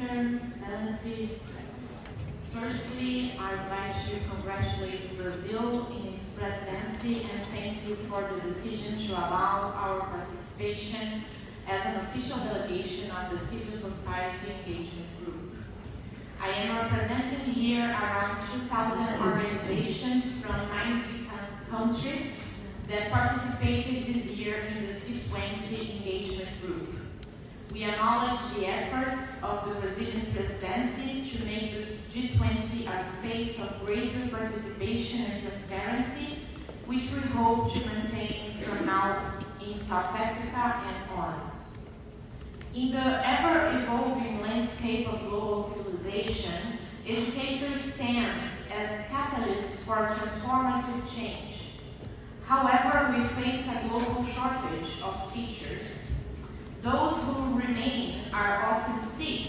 Minister, Excellencies, firstly, I'd like to congratulate Brazil in its presidency and thank you for the decision to allow our participation as an official delegation of the Civil Society Engagement Group. I am representing here around 2,000 organizations from 90 countries that participated this year in the C20 Engagement Group. We acknowledge the efforts of the Brazilian presidency to make this G20 a space of greater participation and transparency, which we hope to maintain from now in South Africa and on. In the ever-evolving landscape of global civilization, educators stand as catalysts for transformative change. However, we face a global shortage of teachers. Those who remain are often sick,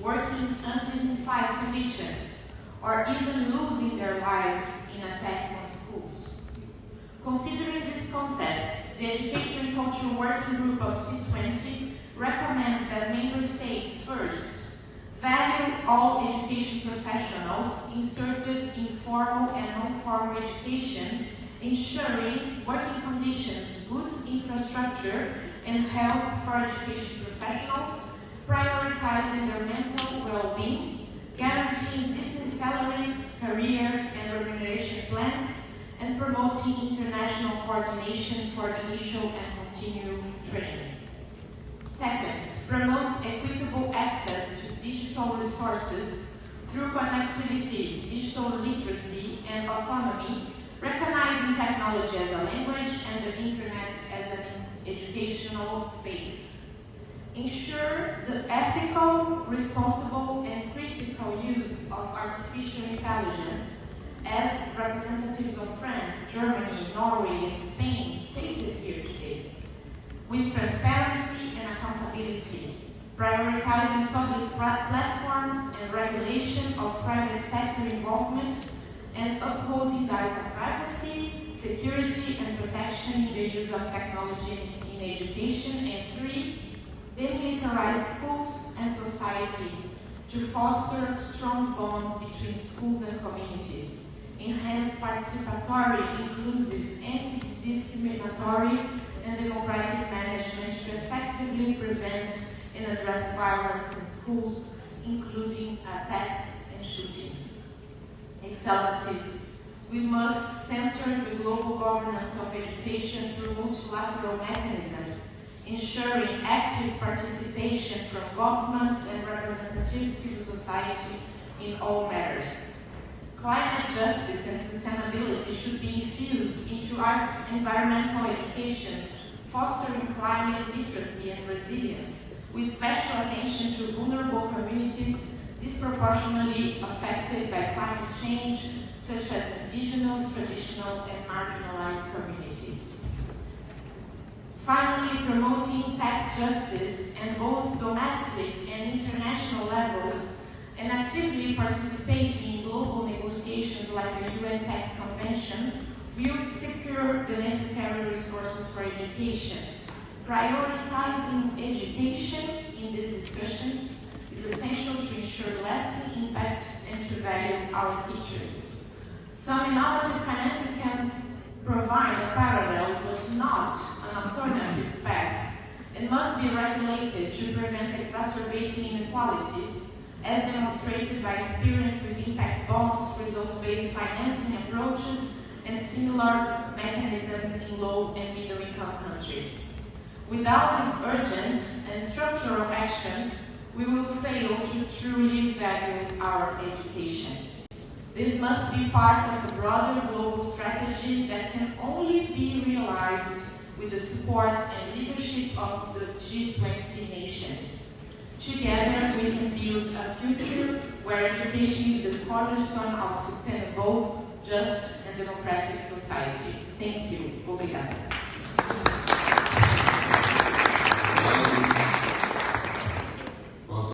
working undignified conditions, or even losing their lives in attacks on schools. Considering this context, the Education and Culture Working Group of C20 recommends that member states first value all education professionals inserted in formal and non-formal education, ensuring working conditions, good infrastructure, and health for education professionals, prioritizing their mental well-being, guaranteeing decent salaries, career and remuneration plans, and promoting international coordination for initial and continuing training. Second, promote equitable access to digital resources through connectivity, digital literacy, and autonomy, recognizing technology as a language and the internet as an educational space. Ensure the ethical, responsible, and critical use of artificial intelligence, as representatives of France, Germany, Norway, and Spain stated here today, with transparency and accountability, prioritizing public platforms and regulation of private sector involvement, and upholding data privacy, security, and protection in the use of technology in education. And three, demilitarize schools and society to foster strong bonds between schools and communities, enhance participatory, inclusive, anti-discriminatory, and democratic management to effectively prevent and address violence in schools, including attacks and shootings. Excellencies, we must center the global governance of education through multilateral mechanisms, ensuring active participation from governments and representative civil society in all matters. Climate justice and sustainability should be infused into our environmental education, fostering climate literacy and resilience, with special attention to vulnerable communities disproportionately affected by climate change, such as indigenous, traditional, and marginalized communities. Finally, promoting tax justice at both domestic and international levels, and actively participating in global negotiations like the UN Tax Convention will secure the necessary resources for education. Prioritizing education in these discussions is essential to ensure lasting impact and to value our teachers. Some innovative financing can provide a parallel but not an alternative path, and must be regulated to prevent exacerbating inequalities, as demonstrated by experience with impact bonds, result-based financing approaches, and similar mechanisms in low and middle-income countries. Without these urgent and structural actions, we will fail to truly value our education. This must be part of a broader global strategy that can only be realized with the support and leadership of the G20 nations. Together, we can build a future where education is the cornerstone of sustainable, just, and democratic society. Thank you. Obrigada.